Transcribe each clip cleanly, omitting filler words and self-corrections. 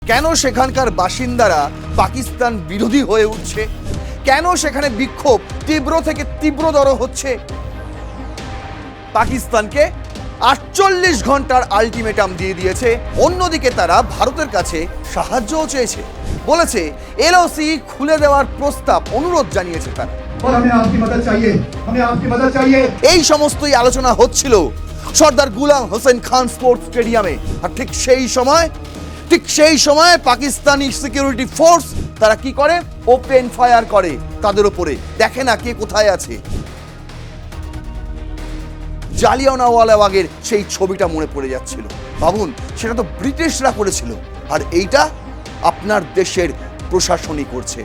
কেন সেখানকার বাসিন্দারা পাকিস্তান বিরোধী হয়ে উঠছে, কেন সেখানে বিক্ষোভ তীব্র থেকে তীব্রতর হচ্ছে। পাকিস্তানকে 48 ঘন্টার আলটিমেটাম দিয়ে দিয়েছে, অন্যদিকে তারা ভারতের কাছে সাহায্যও চেয়েছে, বলেছে এলওসি খুলে দেওয়ার প্রস্তাব অনুরোধ জানিয়েছে তারা। এই সমস্তই আলোচনা হচ্ছিল সর্দার গুলাম হোসেন খান স্পোর্টস স্টেডিয়ামে। আর ঠিক সেই সময় পাকিস্তানি সিকিউরিটি ফোর্স তারা কি করে, ওপেন ফায়ার করে তাদের উপরে। দেখে না কে কোথায় আছে। জালিয়ানওয়ালাবাগের সেই ছবিটা মনে পড়ে যাচ্ছিল। ভাবুন, সেটা তো ব্রিটিশরা করেছিল, আর এইটা আপনার দেশের প্রশাসনই করছে।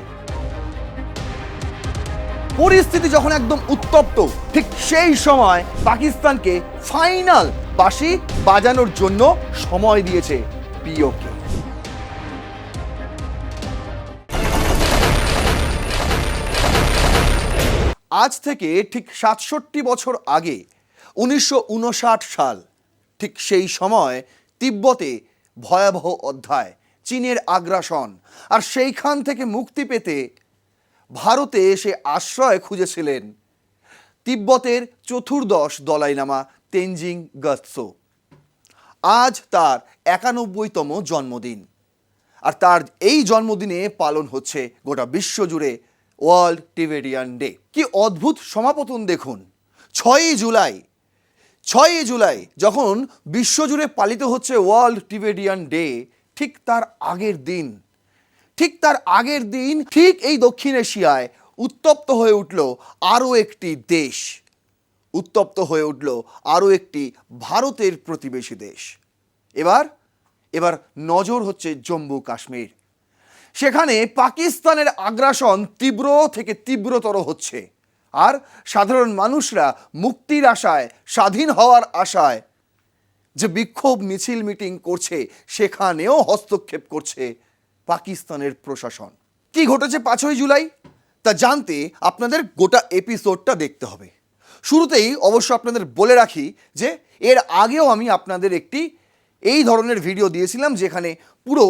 পরিস্থিতি যখন একদম উত্তপ্ত, ঠিক সেই সময় পাকিস্তানকে ফাইনাল বাঁশি বাজানোর জন্য সময় দিয়েছে পিওকে। আজ থেকে ঠিক ৬৭ বছর আগে ১৯৫৯ সাল, ঠিক সেই সময় তিব্বতে ভয়াবহ অধ্যায়, চীনের আগ্রাসন। আর সেইখান থেকে মুক্তি পেতে ভারতে এসে আশ্রয় খুঁজেছিলেন তিব্বতের চতুর্দশ দলাই লামা তেনজিং গ্যোতসো। আজ তার ৯১তম জন্মদিন, আর তার এই জন্মদিনে পালন হচ্ছে গোটা বিশ্ব জুড়ে ওয়ার্ল্ড টিবেটিয়ান ডে। কি অদ্ভুত সমাপতন দেখুন। ৬ই জুলাই যখন বিশ্বজুড়ে পালিত হচ্ছে ওয়ার্ল্ড টিবেটিয়ান ডে, ঠিক তার আগের দিন ঠিক এই দক্ষিণ এশিয়ায় উত্তপ্ত হয়ে উঠল আরও একটি দেশ, উত্তপ্ত হয়ে উঠল আরও একটি ভারতের প্রতিবেশী দেশ। এবার নজর হচ্ছে জম্মু কাশ্মীর। সেখানে পাকিস্তানের আগ্রাসন তীব্র থেকে তীব্রতর হচ্ছে, আর সাধারণ মানুষরা মুক্তির আশায়, স্বাধীন হওয়ার আশায় যে বিক্ষোভ মিছিল মিটিং করছে, সেখানেও হস্তক্ষেপ করছে পাকিস্তানের প্রশাসন। কি ঘটেছে ৫ই জুলাই তা জানতে আপনাদের গোটা এপিসোডটা দেখতে হবে। শুরুতেই অবশ্য আপনাদের বলে রাখি যে এর আগেও আমি আপনাদের একটি এই ধরনের ভিডিও দিয়েছিলাম, যেখানে পুরো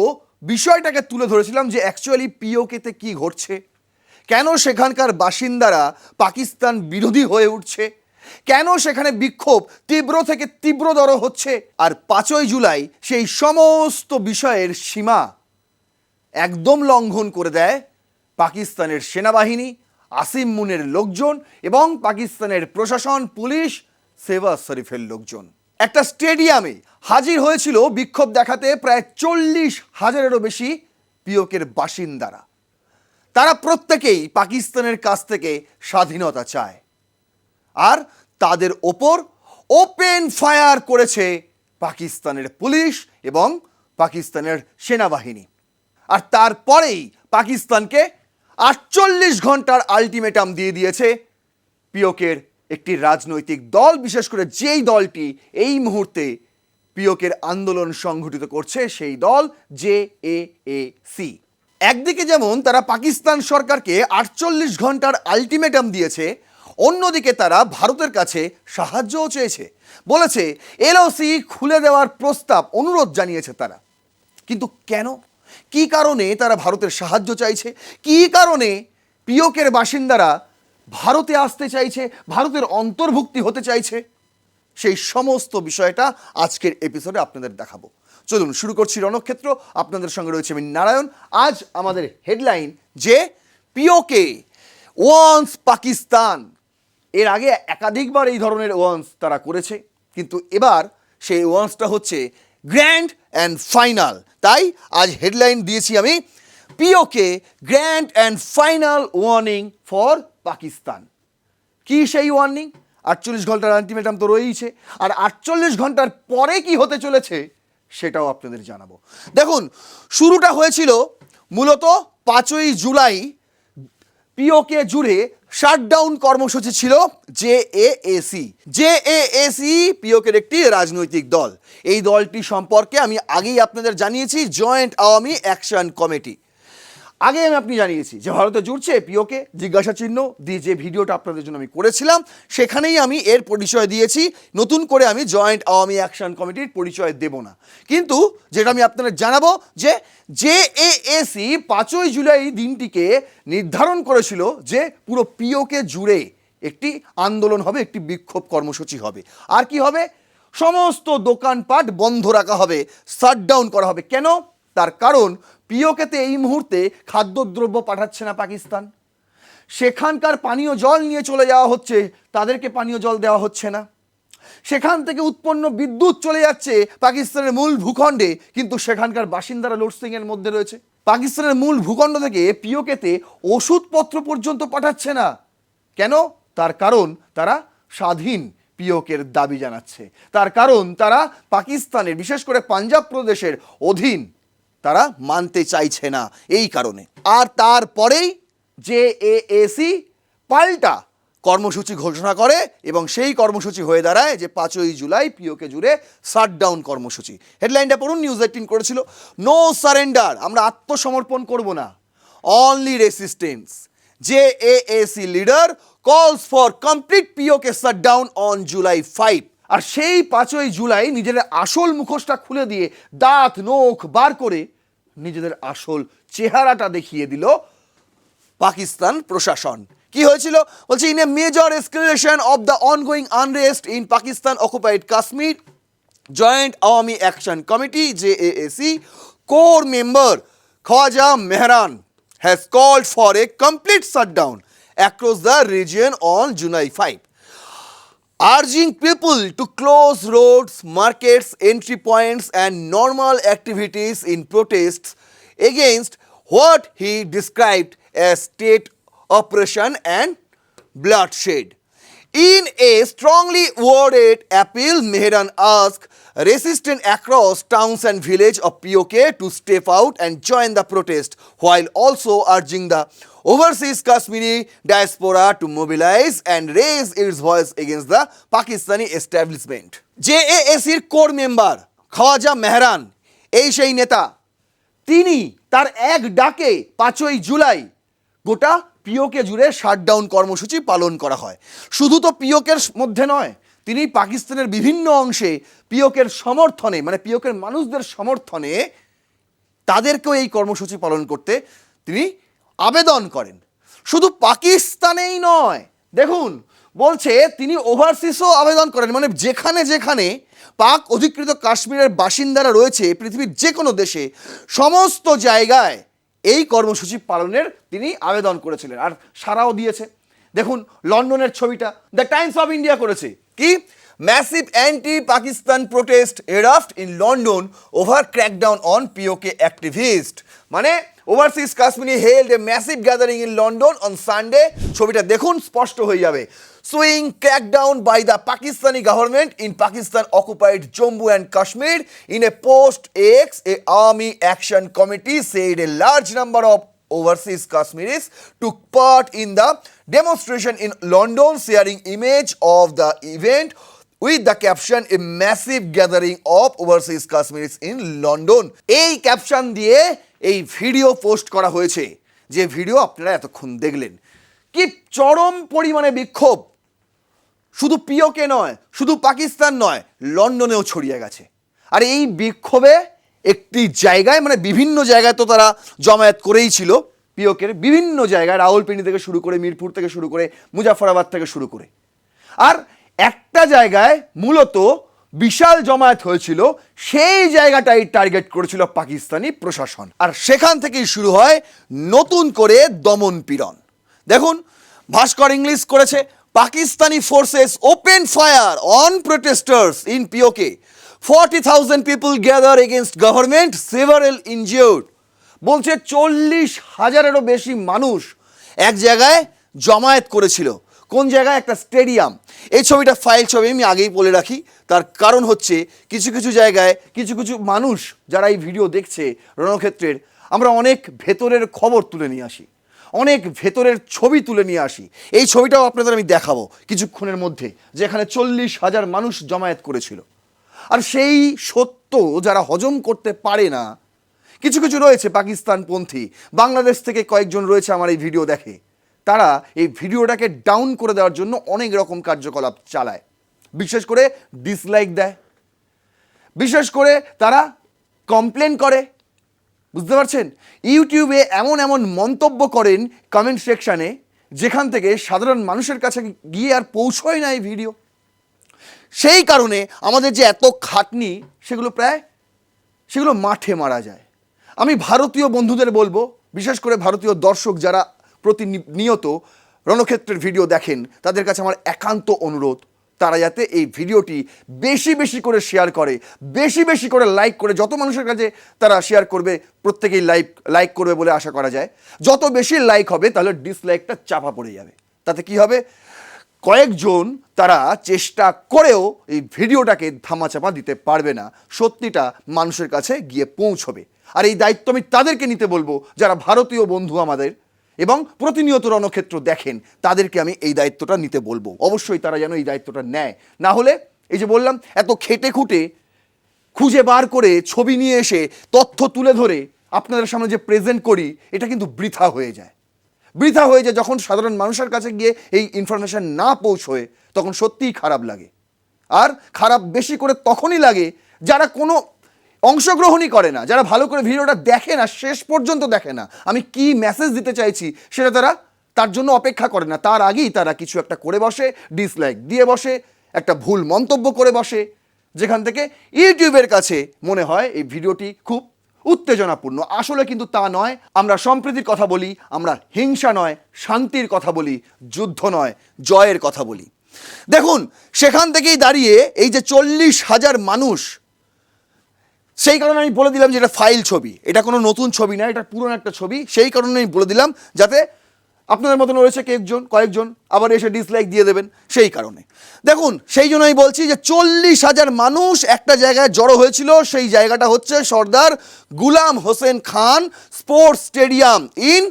বিষয়টাকে তুলে ধরেছিলাম যে অ্যাকচুয়ালি পিওকেতে কি ঘটছে, কেন সেখানকার বাসিন্দারা পাকিস্তান বিরোধী হয়ে উঠছে, কেন সেখানে বিক্ষোভ তীব্র থেকে তীব্রতর হচ্ছে। আর ৫ই জুলাই সেই সমস্ত বিষয়ের সীমা একদম লঙ্ঘন করে দেয় পাকিস্তানের সেনাবাহিনী, আসিম মুনের লোকজন এবং পাকিস্তানের প্রশাসন, পুলিশ, সেবা শরীফের লোকজন। একটা স্টেডিয়ামে হাজির হয়েছিল বিক্ষোভ দেখাতে প্রায় ৪০,০০০-এরও বেশি পিওকের বাসিন্দারা। তারা প্রত্যেকেই পাকিস্তানের কাছ থেকে স্বাধীনতা চায়, আর তাদের ওপর ওপেন ফায়ার করেছে পাকিস্তানের পুলিশ এবং পাকিস্তানের সেনাবাহিনী। আর তারপরেই পাকিস্তানকে ৪৮ ঘন্টার আলটিমেটাম দিয়ে দিয়েছে পিওকের একটি রাজনৈতিক দল, বিশেষ করে যেই দলটি এই মুহূর্তে পিওকের আন্দোলন সংগঠিত করছে, সেই দল জেএএসি। একদিকে যেমন তারা পাকিস্তান সরকারকে ৪৮ ঘন্টার আলটিমেটাম দিয়েছে, অন্যদিকে তারা ভারতের কাছে সাহায্যও চেয়েছে, বলেছে এলওসি খুলে দেওয়ার প্রস্তাব অনুরোধ জানিয়েছে তারা। কিন্তু কেন, কি কারণে তারা ভারতের সাহায্য চাইছে, কি কারণে পিওকের বাসিন্দারা ভারতে আসতে চাইছে, ভারতের অন্তর্ভুক্তি হতে চাইছে, সেই সমস্ত বিষয়টা আজকের এপিসোডে আপনাদের দেখাবো। চলুন শুরু করছি রণক্ষেত্র। আপনাদের সঙ্গে রয়েছে আমি নারায়ণ। আজ আমাদের হেডলাইন যে পিওকে ওয়ান্স পাকিস্তান। এর আগে একাধিকবার এই ধরনের ওয়ান্স তারা করেছে, কিন্তু এবার সেই ওয়ান্সটা হচ্ছে গ্র্যান্ড অ্যান্ড ফাইনাল। তাই আজ হেডলাইন দিয়েছি আমি PoK grand and final warning for Pakistan. কি সেই ওয়ার্নিং? ৪৮ ঘন্টার আলটিমেটাম তো রয়েইছে, আর ৪৮ ঘন্টার পরে কি হতে চলেছে সেটাও আপনাদের জানাবো। দেখুন, শুরুটা হয়েছিল মূলত ৫ই জুলাই। পিওকে জুড়ে শাটডাউন কর্মসূচি ছিল জেএএসি পিওকের একটি রাজনৈতিক দল। এই দলটি সম্পর্কে আমি আগেই আপনাদের জানিয়েছি, জয়েন্ট আওয়ামী অ্যাকশন কমিটি। আগে আপনি জানিয়েছি যে ভারতে জুড়ছে পিওকে জিজ্ঞাসা চিহ্ন দিয়ে যে ভিডিওটা আপনাদের জন্য আমি করেছিলাম সেখানেই আমি এর পরিচয় দিয়েছি। নতুন করে আমি জয়েন্ট আওয়ামী অ্যাকশন কমিটির পরিচয় দেব না, কিন্তু যেটা আমি আপনাদের জানাবো যে জেএএসি 5ই জুলাই দিনটিকে নির্ধারণ করেছিল যে পুরো পিওকে জুড়ে একটি আন্দোলন হবে, একটি বিক্ষোভ কর্মসূচি হবে। আর কি হবে? সমস্ত দোকানপাট বন্ধ রাখা হবে, শাটডাউন করা হবে। কেন? তার কারণ পিওকেতে এই মুহূর্তে খাদ্যদ্রব্য পাঠাচ্ছে না পাকিস্তান, সেখানকার পানীয় জল নিয়ে চলে যাওয়া হচ্ছে, তাদেরকে পানীয় জল দেওয়া হচ্ছে না। সেখান থেকে উৎপন্ন বিদ্যুৎ চলে যাচ্ছে পাকিস্তানের মূল ভূখণ্ডে, কিন্তু সেখানকার বাসিন্দারা লোডশেডিংয়ের মধ্যে রয়েছে। পাকিস্তানের মূল ভূখণ্ড থেকে পিওকেতে ওষুধপত্র পর্যন্ত পাঠাচ্ছে না। কেন? তার কারণ তারা স্বাধীন পিওকের দাবি জানাচ্ছে, তার কারণ তারা পাকিস্তানের বিশেষ করে পাঞ্জাব প্রদেশের অধীন তারা মানতে চাইছে না এই কারণে। আর তারপরেই জেএএসি পাল্টা কর্মসূচি ঘোষণা করে এবং সেই কর্মসূচি হয়ে দাঁড়ায় যে 5ই জুলাই পিওকে জুড়ে শাটডাউন কর্মসূচি। হেডলাইনটা পড়ুন, নিউজ 18 করেছিল, নো সারেন্ডার, আমরা আত্মসমর্পণ করব না, only resistance. JAAC leader calls for complete PoK shutdown on July 5। আর সেই 5ই জুলাই নিজেদের আসল মুখোশটা খুলে দিয়ে দাঁত নখ বার করে নিজেদের আসল চেহারাটা দেখিয়ে দিল পাকিস্তান প্রশাসন। কি হয়েছিল? বলছে, in a major escalation of the ongoing unrest in Pakistan occupied Kashmir, joint Awami action committee JAAC core member Khwaja Mehran has called for a complete shutdown across the region on July 5, urging people to close roads, markets, entry points and normal activities in protests against what he described as state oppression and bloodshed. In a strongly worded appeal, Mehran asked residents across towns and villages of POK to step out and join the protest, while also urging the overseas Kashmiri diaspora to mobilize and raise its voice against the Pakistani establishment. জেএএসির core member Khwaja Mehran এই সেই নেতা, তিনি তার এক ডাকে 5ই জুলাই গোটা পিওকে জুড়ে শাটডাউন কর্মসূচি পালন করা হয়। শুধু তো পিওকের মধ্যে নয়, তিনি পাকিস্তানের বিভিন্ন অংশে পিওকের সমর্থনে, মানে পিওকের মানুষদের সমর্থনে তাদেরকেও এই কর্মসূচি পালন করতে তিনি আবেদন করেন। শুধু পাকিস্তানেই নয়, দেখুন বলছে তিনি ওভারসিসও আবেদন করেন, মানে যেখানে যেখানে পাক অধিকৃত কাশ্মীরের বাসিন্দারা রয়েছে পৃথিবীর যে কোনো দেশে, সমস্ত জায়গায় এই কর্মসূচি পালনের তিনি আবেদন করেছিলেন আর সাড়াও দিয়েছে। দেখুন লন্ডনের ছবিটা দ্য টাইমস অফ ইন্ডিয়া করেছে কি, massive anti Pakistan protest erupt in London over crackdown on PoK activist, মানে overseas Kashmiri held a massive gathering in London on Sunday. ছবিটা দেখুন, স্পষ্ট হয়ে যাবে। Swing crackdown by the Pakistani government in Pakistan occupied Jammu and Kashmir in a post X, a army action committee said a large number of overseas Kashmiris took part in the demonstration in London, sharing image of the event with the caption a massive gathering of overseas Kashmiris in London. এই caption দিয়ে এই video post করা হয়েছে, যে video আপনারা এতক্ষণ দেখলেন। কি চরম পরিমাণে বিক্ষোভ, শুধু পিওকে নয়, শুধু পাকিস্তান নয়, লন্ডনেও ছড়িয়ে গেছে। আর এই বিক্ষোভে একটি জায়গায়, মানে বিভিন্ন জায়গায় তো তারা জমায়েত করেই ছিল, পিওকের বিভিন্ন জায়গায়, রাওয়ালপিন্ডি থেকে শুরু করে, মিরপুর থেকে শুরু করে, মুজাফরাবাদ থেকে শুরু করে। আর একটা জায়গায় মূলত বিশাল জমায়েত হয়েছিল, সেই জায়গাটাই টার্গেট করেছিল পাকিস্তানি প্রশাসন। আর সেখান থেকেই শুরু হয় নতুন করে দমন পীড়ন। দেখুন ভাস্কর ইংলিশ করেছে, Pakistani forces open fire on protesters in পিওকে, 40,000 people gather against government, several injured। বলছে 40,000-এরও বেশি মানুষ এক জায়গায় জমায়েত করেছিল। কোন জায়গায়? একটা স্টেডিয়াম। এই ছবিটা ফাইল ছবি, আমি আগেই বলে রাখি, তার কারণ হচ্ছে কিছু কিছু জায়গায় কিছু কিছু মানুষ যারা এই ভিডিও দেখছে রণক্ষেত্রের, আমরা অনেক ভেতরের খবর তুলে নিয়ে আসি, অনেক ভেতরের ছবি তুলে নিয়ে আসি। এই ছবিটাও আপনাদের আমি দেখাবো কিছুক্ষণের মধ্যে, যেখানে 40,000 মানুষ জমায়েত করেছিল। আর সেই সত্য যারা হজম করতে পারে না, কিছু কিছু রয়েছে পাকিস্তানপন্থী, বাংলাদেশ থেকে কয়েকজন রয়েছে আমার এই ভিডিও দেখে, তারা এই ভিডিওটাকে ডাউন করে দেওয়ার জন্য অনেক রকম কার্যকলাপ চালায়। বিশেষ করে ডিসলাইক দেয়, বিশেষ করে তারা কমপ্লেন করে, বুঝতে পারছেন? ইউটিউবে এমন এমন মন্তব্য করেন কমেন্ট সেকশানে, যেখান থেকে সাধারণ মানুষের কাছে গিয়ে আর পৌঁছয় না এই ভিডিও। সেই কারণে আমাদের যে এত খাটনি, সেগুলো মাঠে মারা যায়। আমি ভারতীয় বন্ধুদের বলবো, বিশেষ করে ভারতীয় দর্শক যারা প্রতিনিয়ত রণক্ষেত্রের ভিডিও দেখেন, তাদের কাছে আমার একান্ত অনুরোধ, তারা যাতে এই ভিডিওটি বেশি বেশি করে শেয়ার করে, বেশি বেশি করে লাইক করে, যত মানুষের কাছে তারা শেয়ার করবে প্রত্যেকেই লাইক করবে বলে আশা করা যায়। যত বেশি লাইক হবে তাহলে ডিসলাইকটা চাপা পড়ে যাবে। তাতে কি হবে, কয়েকজন তারা চেষ্টা করেও এই ভিডিওটাকে ধামাচাপা দিতে পারবে না, সত্যিটা মানুষের কাছে গিয়ে পৌঁছবে। আর এই দায়িত্ব আমি তাদেরকে নিতে বলবো যারা ভারতীয় বন্ধু আমাদের এবং প্রতিনিয়ত রণক্ষেত্র দেখেন, তাদেরকে আমি এই দায়িত্বটা নিতে বলবো। অবশ্যই তারা যেন এই দায়িত্বটা নেয়, না হলে এই যে বললাম, এত খেটে খুঁটে খুঁজে বার করে ছবি নিয়ে এসে তথ্য তুলে ধরে আপনাদের সামনে যে প্রেজেন্ট করি, এটা কিন্তু বৃথা হয়ে যায়। যখন সাধারণ মানুষের কাছে গিয়ে এই ইনফরমেশন না পৌঁছয়, তখন সত্যিই খারাপ লাগে। আর খারাপ বেশি করে তখনই লাগে যারা কোনো অংশগ্রহণই করে না, যারা ভালো করে ভিডিওটা দেখে না, শেষ পর্যন্ত দেখে না, আমি কি মেসেজ দিতে চাইছি সেটা তার জন্য অপেক্ষা করে না। তার আগেই তারা কিছু একটা করে বসে, ডিসলাইক দিয়ে বসে, একটা ভুল মন্তব্য করে বসে, যেখান থেকে ইউটিউবের কাছে মনে হয় এই ভিডিওটি খুব উত্তেজনাপূর্ণ। আসলে কিন্তু তা নয়। আমরা সম্প্রীতির কথা বলি, আমরা হিংসা নয় শান্তির কথা বলি, যুদ্ধ নয় জয়ের কথা বলি। দেখুন, সেখান থেকেই দাঁড়িয়ে এই যে 40,000 মানুষ, সেই কারণে আমি বলে দিলাম যে এটা ফাইল ছবি, এটা কোনো নতুন ছবি না, এটা পুরনো একটা ছবি। সেই কারণে আমি বলে দিলাম যাতে আপনাদের মতন রয়েছে কয়েকজন আবার এসে ডিসলাইক দিয়ে দেবেন, সেই কারণে। দেখুন, সেই জন্য আমি বলছি যে 40,000 মানুষ একটা জায়গায় জড়ো হয়েছিল। সেই জায়গাটা হচ্ছে Sardar Ghulam Hussain Khan sports stadium in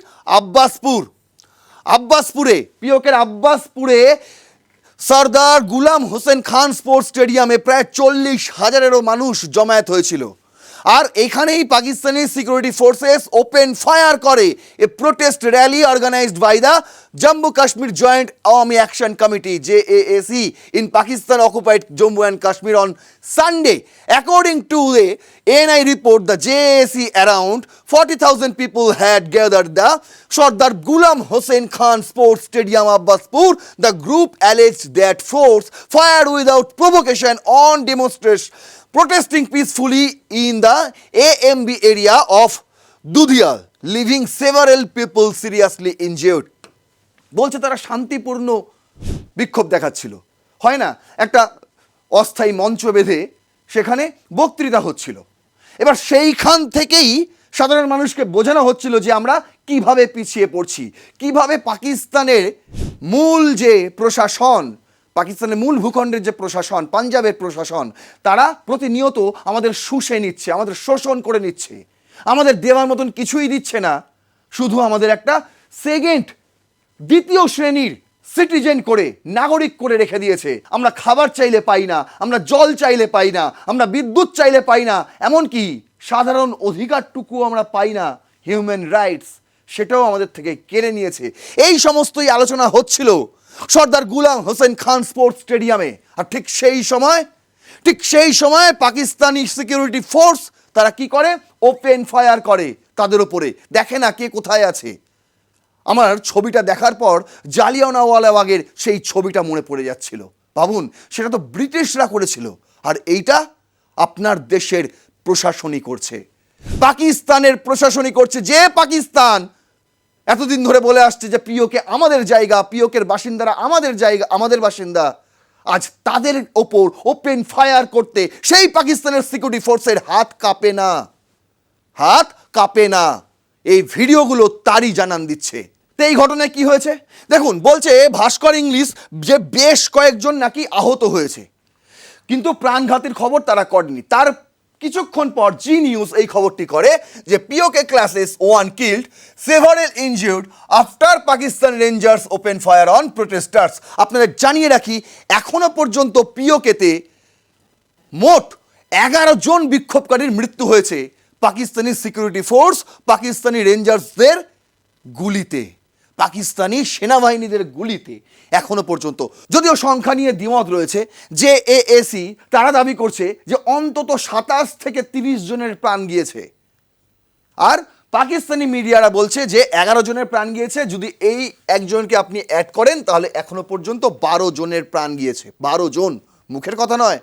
আব্বাসপুরে, পিওকের আব্বাসপুরে সর্দার গুলাম হোসেন খান স্পোর্টস স্টেডিয়ামে প্রায় 40,000-এরও মানুষ জমায়েত হয়েছিল। আর এখানেই Pakistani security forces open fire করে a protest rally organised by the Jammu Kashmir joint army action committee JAAC in Pakistan occupied Jammu and Kashmir on Sunday. According to the ANI report, the JAAC around 40,000 people had gathered the Sardar Ghulam Hossain Khan Sports Stadium Abbaspur. The group alleged that force fired without provocation on demonstrators protesting peacefully in the AMB area of Dudial, leaving several people seriously injured. বলছে তারা শান্তিপূর্ণ বিক্ষোভ দেখাচ্ছিল, হয় না, একটা অস্থায়ী মঞ্চ বেঁধে সেখানে বক্তৃতা হচ্ছিল। এবার সেইখান থেকেই সাধারণ মানুষকে বোঝানো হচ্ছিল যে আমরা কিভাবে পিছিয়ে পড়ছি, কিভাবে পাকিস্তানের মূল যে প্রশাসন, পাকিস্তানের মূল ভূখণ্ডের যে প্রশাসন, পাঞ্জাবের প্রশাসন, তারা প্রতিনিয়ত আমাদের শুষে নিচ্ছে, আমাদের শোষণ করে নিচ্ছে, আমাদের দেওয়ার মতন কিছুই দিচ্ছে না, শুধু আমাদের একটা দ্বিতীয় শ্রেণীর সিটিজেন করে, নাগরিক করে রেখে দিয়েছে। আমরা খাবার চাইলে পাই না, আমরা জল চাইলে পাই না, আমরা বিদ্যুৎ চাইলে পাই না, এমনকি সাধারণ অধিকারটুকু আমরা পাই না, হিউম্যান রাইটস, সেটাও আমাদের থেকে কেড়ে নিয়েছে। এই সমস্তই আলোচনা হচ্ছিল সর্দার গুলাম হোসেন খান স্পোর্টস স্টেডিয়ামে। আর ঠিক সেই সময় পাকিস্তানি সিকিউরিটি ফোর্স তারা কি করে, ওপেন ফায়ার করে তাদের উপরে। দেখে না কে কোথায় আছে। আমার ছবিটা দেখার পর জালিয়ানওয়ালাবাগের সেই ছবিটা মনে পড়ে যাচ্ছিল। ভাবুন, সেটা তো ব্রিটিশরা করেছিল, আর এইটা আপনার দেশের প্রশাসনই করছে, পাকিস্তানের প্রশাসনই করছে। যে পাকিস্তান এতদিন ধরে বলে আসছে যে পিওকে আমাদের জায়গা, পিওকের বাসিন্দারা আমাদের বাসিন্দা, আজ তাদের ওপর ওপেন ফায়ার করতে সেই পাকিস্তানের সিকিউরিটি ফোর্সের হাত কাঁপে না। এই ভিডিওগুলো তারই জানান দিচ্ছে। তো এই ঘটনায় কি হয়েছে দেখুন, বলছে ভাস্কর ইংলিশ যে বেশ কয়েকজন নাকি আহত হয়েছে, কিন্তু প্রাণঘাতীর খবর তারা করেনি। তার কিছুক্ষণ পর জি নিউজ এই খবরটি করে যে PoK clashes 1 killed, several injured after Pakistan rangers open fire on protesters. আপনাদের জানিয়ে রাখি, এখনো পর্যন্ত পিওকেতে মোট 11 জন বিক্ষোভকারীর মৃত্যু হয়েছে পাকিস্তানি সিকিউরিটি ফোর্স, পাকিস্তানি রেঞ্জার্সদের গুলিতে, পাকিস্তানি সেনাবাহিনীদের গুলিতে এখনো পর্যন্ত। যদিও সংখ্যা নিয়ে দ্বিমত রয়েছে, যে এএসি তারা দাবি করছে যে অন্তত 27 থেকে 30 জনের প্রাণ গিয়েছে, আর পাকিস্তানি মিডিয়ারা বলছে যে 11 জনের প্রাণ গিয়েছে। যদি এই একজনকে আপনি অ্যাড করেন তাহলে এখনো পর্যন্ত 12 জনের প্রাণ গিয়েছে। 12 জন, মুখের কথা নয়।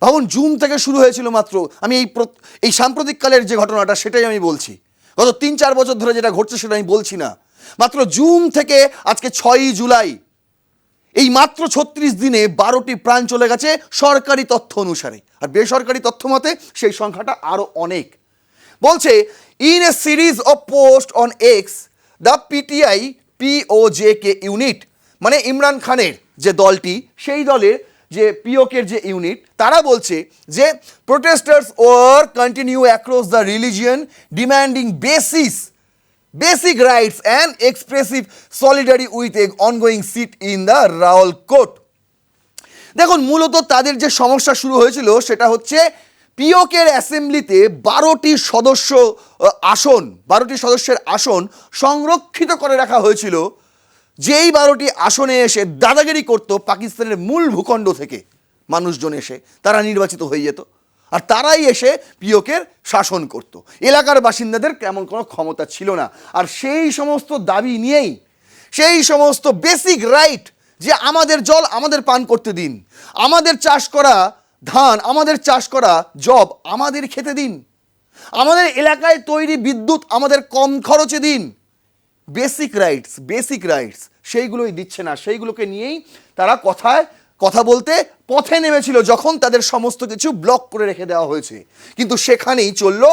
ভাবুন, জুন থেকে শুরু হয়েছিল মাত্র। আমি এই সাম্প্রতিককালের যে ঘটনাটা সেটাই আমি বলছি, গত 3-4 বছর ধরে যেটা ঘটছে সেটা আমি বলছি না। মাত্র জুন থেকে আজকে 6ই জুলাই, এই মাত্র 36 দিনে 12টি প্রাণ চলে গেছে সরকারি তথ্য অনুসারে, আর বেসরকারি তথ্য মতে সেই সংখ্যাটা আরো অনেক। বলছে, in a series of post on X the PTI PoJK unit, মানে ইমরান খানের যে দলটি, সেই দলের যে পিওকের যে ইউনিট, তারা বলছে যে protesters were continue across the religion demanding basic rights and expressive solidarity with a ongoing sit in the Rawal court. দেখুন, মূলত তাদের যে সমস্যা শুরু হয়েছিল সেটা হচ্ছে পিওকের অ্যাসেম্বলিতে 12টি সদস্যের আসন সংরক্ষিত করে রাখা হয়েছিল, যেই 12টি আসনে এসে দাদাগিরি করত পাকিস্তানের মূল ভূখণ্ড থেকে মানুষজন এসে, তারা নির্বাচিত হয়ে যেত, আর তারাই এসে পিওকের শাসন করত। এলাকার বাসিন্দাদের তেমন কোনো ক্ষমতা ছিল না। আর সেই সমস্ত দাবি নিয়েই, সেই সমস্ত বেসিক রাইট, যে আমাদের জল আমাদের পান করতে দিন, আমাদের চাষ করা ধান, আমাদের চাষ করা জব আমাদের খেতে দিন, আমাদের এলাকায় তৈরি বিদ্যুৎ আমাদের কম খরচে দিন, বেসিক রাইটস সেইগুলোই দিচ্ছে না। সেইগুলোকে নিয়েই তারা কথা বলতে পথে নেমেছিল যখন তাদের সমস্ত কিছু ব্লক করে রেখে দেওয়া হয়েছে। কিন্তু সেখানেই চলল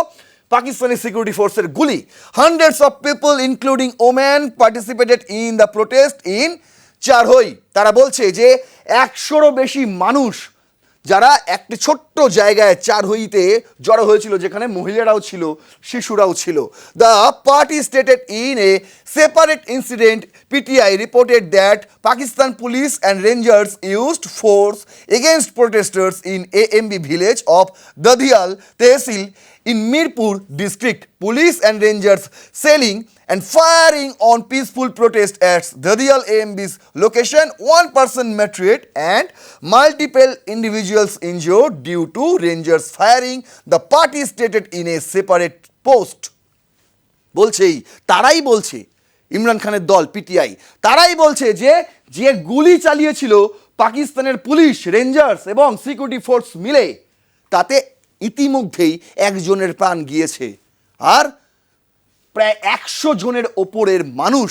পাকিস্তানি সিকিউরিটি ফোর্সের গুলি। Hundreds of people including women participated in the protest in Charhoi. তারা বলছে যে 100রও বেশি মানুষ যারা একটি ছোট্ট জায়গায় চারহইতে জড়ো হয়েছিল, যেখানে মহিলারাও ছিল, শিশুরাও ছিল। The party stated in a separate incident PTI reported that Pakistan police and rangers used force against protesters in AMB village of Dadyal tehsil in Mirpur district. Police and rangers selling and firing on peaceful protest at Dadial AMB's location. One person murdered and multiple individuals injured due to rangers firing, the party stated in a separate post. তারাই বলছে, ইমরান খানের দল PTI, তারাই বলছে যে গুলি চালিয়েছিল পাকিস্তানের পুলিশ, রেঞ্জার্স এবং সিকিউরিটি ফোর্স মিলে, তাতে ইতিমধ্যেই 1 জনের প্রাণ গিয়েছে, আর প্রায় 100 জনের ওপরের মানুষ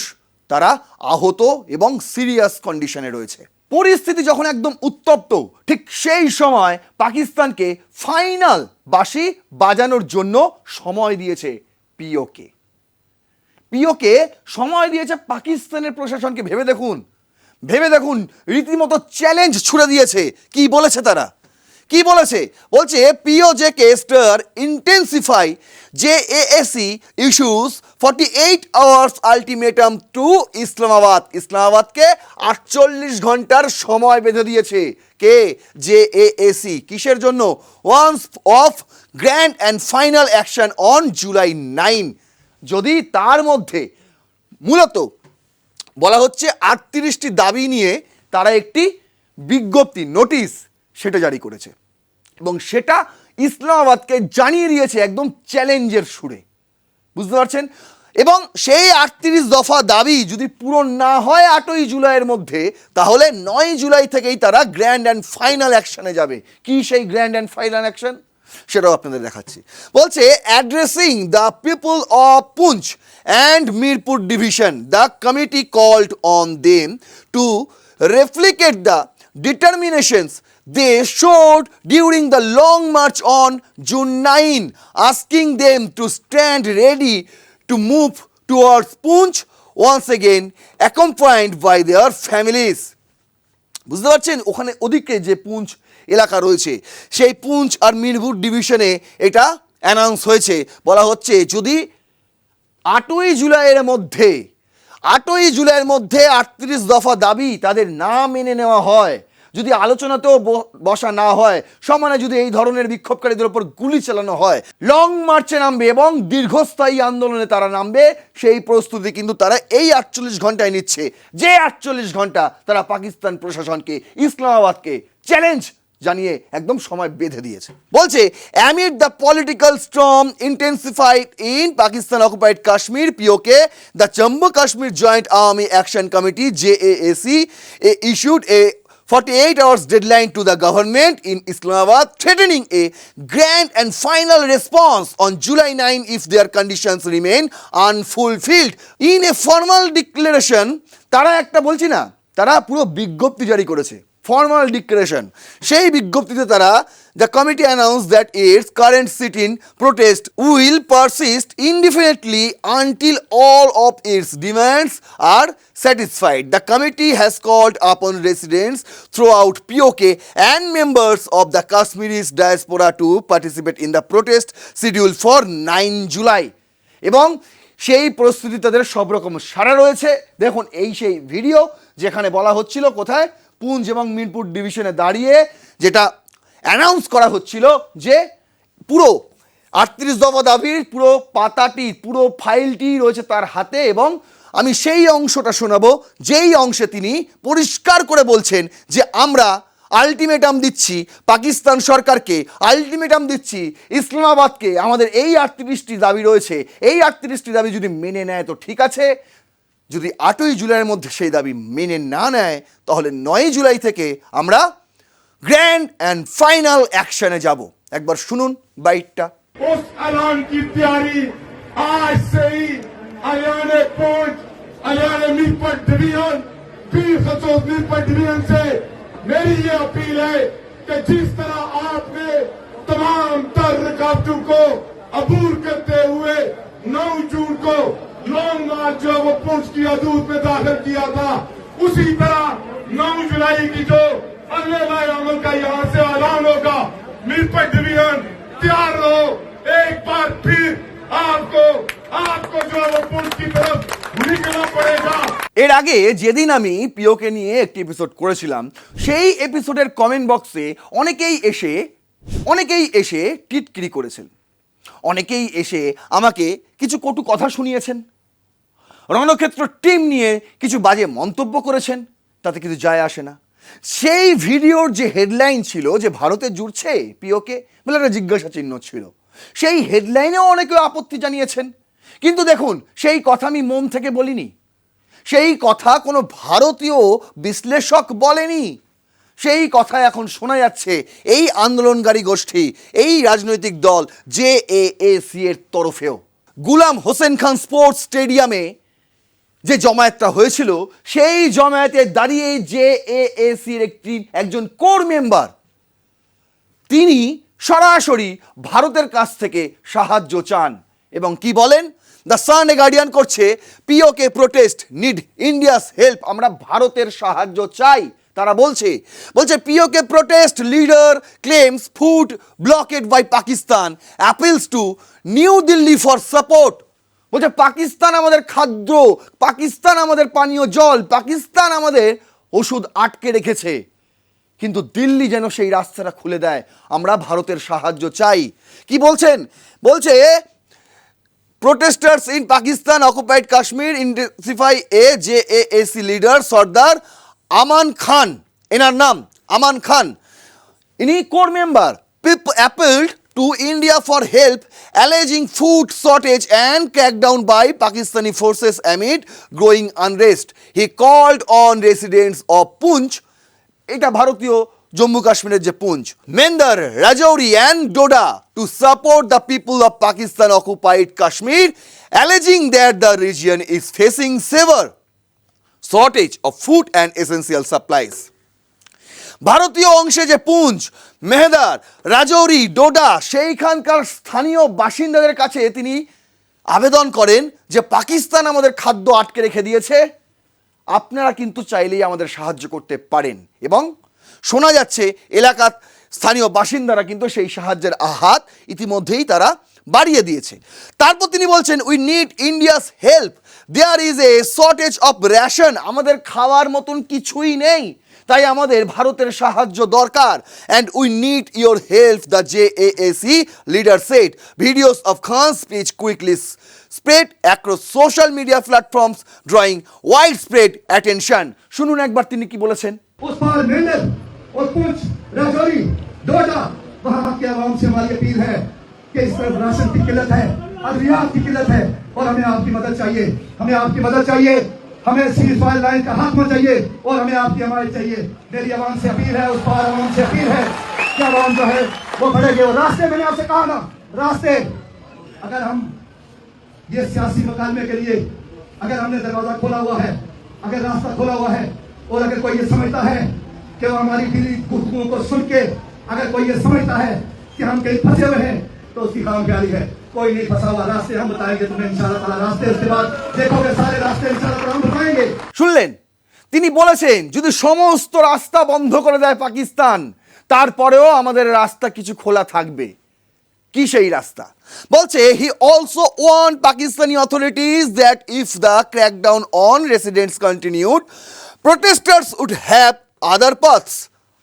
তারা আহত এবং সিরিয়াস কন্ডিশনে রয়েছে। পরিস্থিতি যখন একদম উত্তপ্ত, ঠিক সেই সময় পাকিস্তানকে ফাইনাল বাঁশি বাজানোর জন্য সময় দিয়েছে পিওকে সময় দিয়েছে পাকিস্তানের প্রশাসনকে। ভেবে দেখুন, রীতিমতো চ্যালেঞ্জ ছুড়ে দিয়েছে। কি বলেছে তারা? বলছে PoJK stir intensify JAAC issues 48 hours ultimatum to ইসলামাবাদকে 48 ঘন্টার সময় বেঁধে দিয়েছে। কে? জেএসি। কিসের জন্য? Warns of grand and final action on July 9। যদি তার মধ্যে মূলত বলা হচ্ছে 38টি দাবি নিয়ে তারা একটি বিজ্ঞপ্তি, নোটিশ সেটা জারি করেছে, এবং সেটা ইসলামাবাদকে জানিয়ে দিয়েছে একদম চ্যালেঞ্জের সুরে। বুঝতে পারছেন? এবং সেই 38 দফা দাবি যদি পূরণ না হয় 8ই জুলাইয়ের মধ্যে, তাহলে 9 জুলাই থেকেই তারা গ্র্যান্ড অ্যান্ড ফাইনাল অ্যাকশনে যাবে। কি সেই গ্র্যান্ড অ্যান্ড ফাইনাল অ্যাকশন, সেটাও আপনাদের দেখাচ্ছি। বলছে, addressing the people of Poonch and Mirpur division, the committee called on them to replicate the determinations they showed during the long march on June 9, asking them to stand ready to move towards Poonch once again, accompanied by their families. বুঝতে পারছেন? ওখানে ওদিকে যে পুঞ্চ এলাকা রয়েছে, সেই পুঞ্চ আর মিরপুর ডিভিশনে এটা অ্যানাউন্স হয়েছে। বলা হচ্ছে যদি 8ই জুলাইয়ের মধ্যে 38 দফা দাবি তাদের না মেনে নেওয়া হয়, যদি আলোচনাতেও বসা না হয়, সমানে যদি এই ধরনের বিক্ষোভকারীদের উপর গুলি চালানো হয়, লং মার্চে নামবে এবং দীর্ঘস্থায়ী আন্দোলনে তারা নামবে, সেই প্রস্তুতি কিন্তু তারা এই 48 ঘন্টায় নিচ্ছে। যে 48 ঘন্টা তারা পাকিস্তান প্রশাসনকে, ইসলামাবাদকে চ্যালেঞ্জ জানিয়ে একদম সময় বেঁধে দিয়েছে। বলছে, amid the political storm intensified in Pakistan occupied Kashmir POK, the Jammu Kashmir Joint Army Action Committee JAAC issued a 48 hours deadline to the government in Islamabad, threatening a grand and final response on July 9 if their conditions remain unfulfilled. In a formal declaration, তারা একটা বলছি না, তারা পুরো বিজ্ঞপ্তি জারি করেছে, formal declaration. সেই বিজ্ঞপ্তিতে তারা, the committee announce that its current sit-in protest will persist indefinitely until all of its demands are satisfied. The committee has called upon residents throughout POK and members of the Kashmiri diaspora to participate in the protest scheduled for 9 July. এবং সেই প্রস্তুতি তাদের সব রকম সারা রয়েছে। দেখুন এই সেই ভিডিও যেখানে বলা হচ্ছিল কোথায়, পুঞ্চ এবং মিরপুর ডিভিশনে দাঁড়িয়ে যেটা অ্যানাউন্স করা হচ্ছিল যে পুরো 38 দফা দাবির পুরো পাতাটি, পুরো ফাইলটি রয়েছে তার হাতে। এবং আমি সেই অংশটা শোনাবো যেই অংশে তিনি পরিষ্কার করে বলছেন যে আমরা আলটিমেটাম দিচ্ছি পাকিস্তান সরকারকে, আলটিমেটাম দিচ্ছি ইসলামাবাদকে, আমাদের এই 38টি দাবি রয়েছে, এই 38টি দাবি যদি মেনে নেয় তো ঠিক আছে, যদি 8ই জুলাইয়ের মধ্যে সেই দাবি মেনে না নেয় তাহলে 9 জুলাই থেকে আমরা গ্র্যান্ড অ্যান্ড ফাইনাল অ্যাকশনে যাব। একবার শুনুন বাইটটা। उस ऐलान की तैयारी आज से ही हरियाणा पुंछ, हरियाणा मीरपुर डिवीजन, पीर खसूस मीरपुर डिवीजन से मेरी ये अपील है कि जिस तरह आपने तमाम तर रुकावटों को अबूर करते हुए 9 जून को लॉन्ग मार्च जो वो पुंछ की हदूद में दाखिल किया था, उसी तरह 9 जुलाई की जो अगले अमल का यहाँ से ऐलान होगा, मीरपुर डिवीजन तैयार रहो। एक बार फिर आपको जो वो पुंछ की तरफ निकलना पड़ेगा। এর আগে যেদিন আমি পিওকে নিয়ে একটি এপিসোড করেছিলাম, সেই এপিসোডের কমেন্ট বক্সে অনেকেই এসে টিটকিরি করেছেন, অনেকেই এসে আমাকে কিছু কটু কথা শুনিয়েছেন, রণক্ষেত্র টিম নিয়ে কিছু বাজে মন্তব্য করেছেন, তাতে কিছু যায় আসে না। সেই ভিডিওর যে হেডলাইন ছিল যে ভারতে জুড়ছে পিওকে বলে একটা জিজ্ঞাসা চিহ্ন ছিল, সেই হেডলাইনেও অনেকে আপত্তি জানিয়েছেন। কিন্তু দেখুন, সেই কথা আমি মন থেকে বলিনি, সেই কথা কোনো ভারতীয় বিশ্লেষক বলেনি, সেই কথা এখন শোনা যাচ্ছে এই আন্দোলনকারী গোষ্ঠী, এই রাজনৈতিক দল জেএএসি এর তরফেও। গুলাম হোসেন খান স্পোর্টস স্টেডিয়ামে যে জমায়েতটা হয়েছিল, সেই জমায়েতে দাঁড়িয়ে জেএএসি এর একজন কোর মেম্বার তিনি সরাসরি ভারতের কাছ থেকে সাহায্য চান এবং কি বলেন, দ্য সান গার্ডিয়ান করছে, PoK protest need India's help, আমরা ভারতের সাহায্য চাই। তারা বলছে PoK protest leader claims food blockade by Pakistan, appeals to New Delhi for support. বলছে পাকিস্তান আমাদের খাদ্য, পাকিস্তান আমাদের পানীয় জল, পাকিস্তান আমাদের ওষুধ আটকে রেখেছে, কিন্তু দিল্লি যেন সেই রাস্তাটা খুলে দেয়, আমরা ভারতের সাহায্য চাই। কি বলছেন, বলছে protesters in Pakistan occupied Kashmir intensify AJAAC leader Sardar Aman Khan, এনার নাম আমান খান, ইনি core member, appealed to India for help alleging food shortage and crackdown by Pakistani forces amid growing unrest. He called on residents of Punch, এটা ভারতীয় জম্মু কাশ্মীরের যে Poonch, মেন্দার, Rajouri and Doda to support the people of Pakistan occupied Kashmir, alleging that the region is facing severe shortage of food and essential supplies. ভারতীয় অংশে যে পুঞ্চ, মেহদার, রাজৌরি, ডোডা, সেইখানকার স্থানীয় বাসিন্দাদের কাছে তিনি আবেদন করেন যে পাকিস্তান আমাদের খাদ্য আটকে রেখে দিয়েছে, আপনারা কিন্তু চাইলেই আমাদের সাহায্য করতে পারেন। এবং শোনা যাচ্ছে এলাকার স্থানীয় বাসিন্দারা কিন্তু সেই সাহায্যের হাত ইতিমধ্যেই তারা বাড়িয়ে দিয়েছে। তারপর তিনি বলছেন, we need India's help, there is a shortage of ration, আমাদের খাওয়ার মতন কিছুই নেই। তাই আমাদের ভারতের সাহায্য দরকার and we need your help, the JAAC leader said. Videos of Khan's speech quickly spread across social media platforms, drawing widespread attention. শুনুন একবার তিনি কি বলেছেন। उस पार मेंढर और पुंछ राजौरी डोडा वहां के आवाम से हमारी अपील है कि इस तरफ राशन की किल्लत है, अद्वियात की किल्लत है और हमें आपकी मदद चाहिए, हमें आपकी मदद चाहिए, हमें सीज फायर लाइन का हाथ में चाहिए और हमें आपकी हमारी चाहिए। मेरी आवाम से अपील है, उस पार आवाम से अपील है कि आवाम जो है वो बढ़ेगी। और रास्ते मैंने आपसे कहा ना, रास्ते अगर हम ये सियासी मुकालमे के लिए अगर हमने दरवाजा खोला हुआ है, अगर रास्ता खोला हुआ है और अगर कोई ये समझता है कि वो हमारी दिली गुफ्तगू को सुन के अगर कोई ये समझता है कि हम कहीं फंसे हुए हैं तो उसकी काम ख्याली है। कोई नहीं फंसा हुआ, रास्ते हम बताएंगे तुम्हें इंशाल्लाह ताला। रास्ते उसके बाद देखोगे सारे रास्ते इंशाल्लाह ताला हम बताएंगे। শুনলেন, তিনি বলেছেন যদি সমস্ত রাস্তা বন্ধ করে দেয় পাকিস্তান, তারপরেও আমাদের রাস্তা কিছু খোলা থাকবে। কি সেই রাস্তা? বলছে he also want Pakistani authorities that if the crackdown on residents continued protesters would have other paths.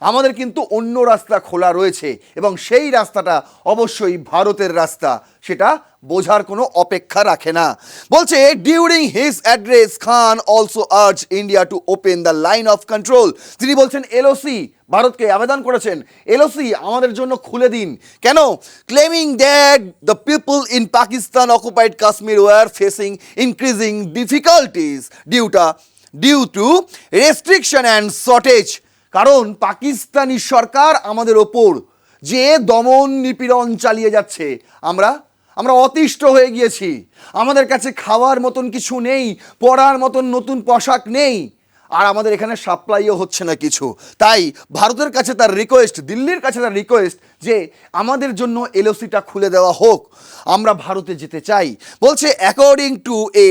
আমাদের কিন্তু অন্য রাস্তা খোলা রয়েছে এবং সেই রাস্তাটা অবশ্যই ভারতের রাস্তা, সেটা বোঝার কোনো অপেক্ষা রাখে না। বলছে during his address Khan also urge India to open the line of control. তিনি বলছেন এলওসি, ভারতকে আবেদন করেছেন এলওসি আমাদের জন্য খুলে দিন। কেন? Claiming that the people in Pakistan occupied Kashmir were facing increasing difficulties due to restriction and shortage. কারণ পাকিস্তানি সরকার আমাদের ওপর যে দমন নিপীড়ন চালিয়ে যাচ্ছে, আমরা অতিষ্ঠ হয়ে গিয়েছি। আমাদের কাছে খাওয়ার মতন কিছু নেই, পরার মতন নতুন পোশাক নেই, আর আমাদের এখানে সাপ্লাইও হচ্ছে না কিছু। তাই ভারতের কাছে তার রিকোয়েস্ট, দিল্লির কাছে তার রিকোয়েস্ট যে আমাদের জন্য এলওসিটা খুলে দেওয়া হোক, আমরা ভারতে যেতে চাই। বলছে according to A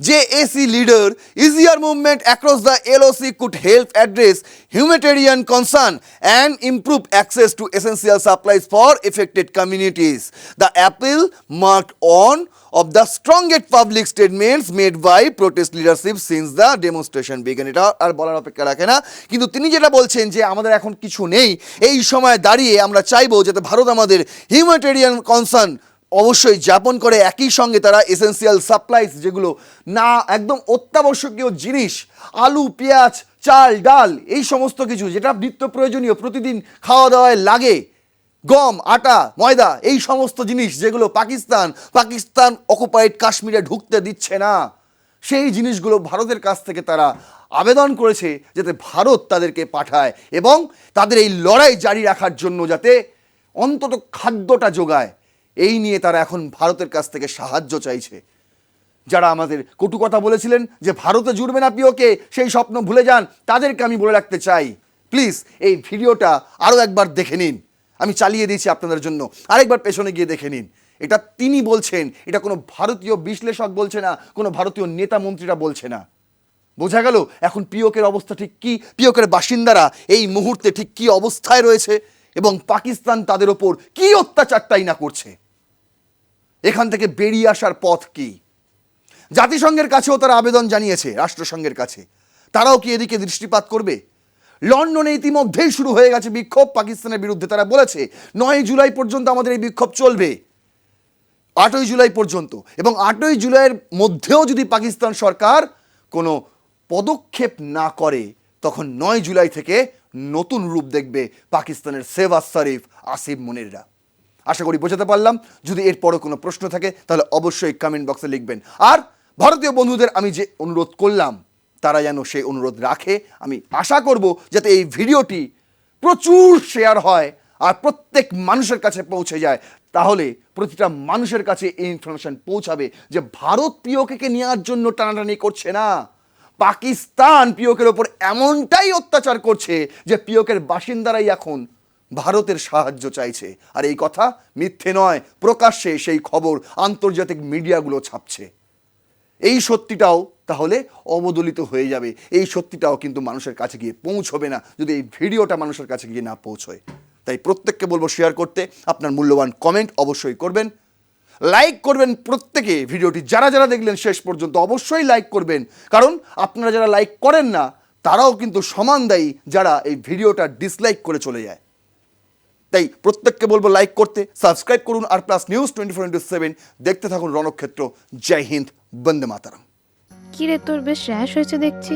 JAC leader easier movement across the LOC could help address humanitarian concern and improve access to essential supplies for affected communities. The appeal marked on of the strongest public statements made by protest leadership since the demonstration began. এটা আর বলার অপেক্ষা রাখে না, কিন্তু তিনি যেটা বলছেন যে আমাদের এখন কিছু নেই, এই সময় দাঁড়িয়ে আমরা চাইবো যাতে ভারত আমাদের হিউম্যানিটেরিয়ান কনসার্ন অবশ্যই যাপন করে, একই সঙ্গে তারা এসেন্সিয়াল সাপ্লাইজ যেগুলো না একদম অত্যাবশ্যকীয় জিনিস, আলু পেঁয়াজ চাল ডাল এই সমস্ত কিছু যেটা নিত্য প্রয়োজনীয় প্রতিদিন খাওয়া দাওয়ায় লাগে, গম আটা ময়দা এই সমস্ত জিনিস যেগুলো পাকিস্তান অকুপাইড কাশ্মীরে ঢুকতে দিচ্ছে না, সেই জিনিসগুলো ভারতের কাছ থেকে তারা আবেদন করেছে যাতে ভারত তাদেরকে পাঠায় এবং তাদের এই লড়াই জারি রাখার জন্য যাতে অন্তত খাদ্যটা যোগায়। এই নিয়ে তারা এখন ভারতের কাছ থেকে সাহায্য চাইছে। যারা আমাদের কটু কথা বলেছিলেন যে ভারতে জুড়বে না পিওকে, সেই স্বপ্ন ভুলে যান, তাদেরকে আমি বলে রাখতে চাই প্লিজ এই ভিডিওটা আরও একবার দেখে নিন। আমি চালিয়ে দিয়েছি আপনাদের জন্য, আরেকবার পেছনে গিয়ে দেখে নিন। এটা তিনি বলছেন, এটা কোনো ভারতীয় বিশ্লেষক বলছে না, কোনো ভারতীয় নেতা মন্ত্রীরা বলছে না। বোঝা গেল এখন পিওকের অবস্থা ঠিক কি, পিওকের বাসিন্দারা এই মুহূর্তে ঠিক কি অবস্থায় রয়েছে এবং পাকিস্তান তাদের ওপর কি অত্যাচারটাই না করছে। এখান থেকে বেরিয়ে আসার পথ কি? জাতিসংঘের কাছেও তারা আবেদন জানিয়েছে, রাষ্ট্রসংঘের কাছে। তারাও কি এদিকে দৃষ্টিপাত করবে? লন্ডনে ইতিমধ্যেই শুরু হয়ে গেছে বিক্ষোভ পাকিস্তানের বিরুদ্ধে। তারা বলেছে 9 জুলাই পর্যন্ত আমাদের এই বিক্ষোভ চলবে, 8 জুলাই পর্যন্ত, এবং 8 জুলাইয়ের মধ্যেও যদি পাকিস্তান সরকার কোনো পদক্ষেপ না করে তখন 9 জুলাই থেকে নতুন রূপ দেখবে পাকিস্তানের সেবাজ শরীফ আসিফ মুনিররা। আশা করি বোঝাতে পারলাম। যদি এরপরও কোনো প্রশ্ন থাকে তাহলে অবশ্যই কমেন্ট বক্সে লিখবেন। আর ভারতীয় বন্ধুদের আমি যে অনুরোধ করলাম তারা যেন সেই অনুরোধ রাখে। আমি আশা করব যাতে এই ভিডিওটি প্রচুর শেয়ার হয় আর প্রত্যেক মানুষের কাছে পৌঁছে যায়, তাহলে প্রতিটা মানুষের কাছে এই ইনফরমেশন পৌঁছাবে যে ভারত পিওকে নেওয়ার জন্য টানাটানি করছে না, পাকিস্তান পিওকের ওপর এমনটাই অত্যাচার করছে যে পিওকের বাসিন্দারাই এখন ভারতের সাহায্য চাইছে। আর এই কথা মিথ্যে নয়, প্রকাশ্যে সেই খবর আন্তর্জাতিক মিডিয়াগুলো ছাপছে। এই সত্যিটাও তাহলে অবদলিত হয়ে যাবে, এই সত্যিটাও কিন্তু মানুষের কাছে গিয়ে পৌঁছবে না যদি এই ভিডিওটা মানুষের কাছে গিয়ে না পৌঁছয়। তাই প্রত্যেককে বলবো শেয়ার করতে, আপনার মূল্যবান কমেন্ট অবশ্যই করবেন, লাইক করবেন প্রত্যেকে। ভিডিওটি যারা যারা দেখলেন শেষ পর্যন্ত অবশ্যই লাইক করবেন, কারণ আপনারা যারা লাইক করেন না তারাও কিন্তু সমান দায়ী যারা এই ভিডিওটা ডিসলাইক করে চলে যায়। তাই প্রত্যেককে বলবো লাইক করতে, সাবস্ক্রাইব করুন আর প্লাস নিউজ 24/7 দেখতে থাকুন রণক্ষেত্র। জয় হিন্দ, বন্দে মাতারাম। কি রে, তোর বেশ র্যাশ হয়েছে দেখছি।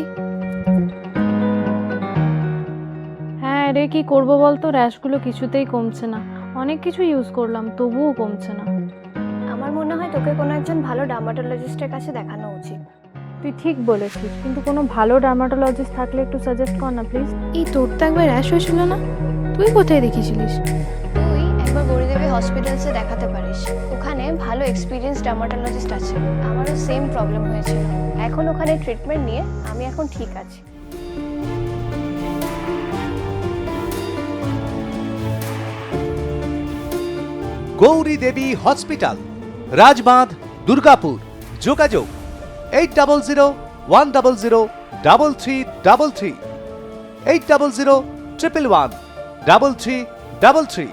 হ্যাঁ রে, কি করবো বলতো, র্যাশগুলো কিছুতেই কমছে না। অনেক কিছু ইউজ করলাম তবুও কমছে না। আমার মনে হয় তোকে কোনো একজন ভালো ডার্মাটোলজিস্টের কাছে দেখানো উচিত। তুই ঠিক বলেছিস, কিন্তু কোনো ভালো ডার্মাটোলজিস্ট থাকলে একটু সাজেস্ট কর না প্লিজ। এই তোর তো একবার র্যাশ হয়েছিল না? তুই কোথায় দেখিয়েছিলিস? তুই একবার গৌরীদেবী হসপিটালসে দেখাতে পারিস, ওখানে ভালো এক্সপিরিয়েন্স ডার্মাটোলজিস্ট আছে। আমারও সেম প্রবলেম হয়েছিল, এখন ওখানে ট্রিটমেন্ট নিয়ে আমি এখন ঠিক আছি। গৌরী দেবী হসপিটাল, রাজবাঁধ, দুর্গাপুর। যোগাযোগ 8001003333, 8001113333।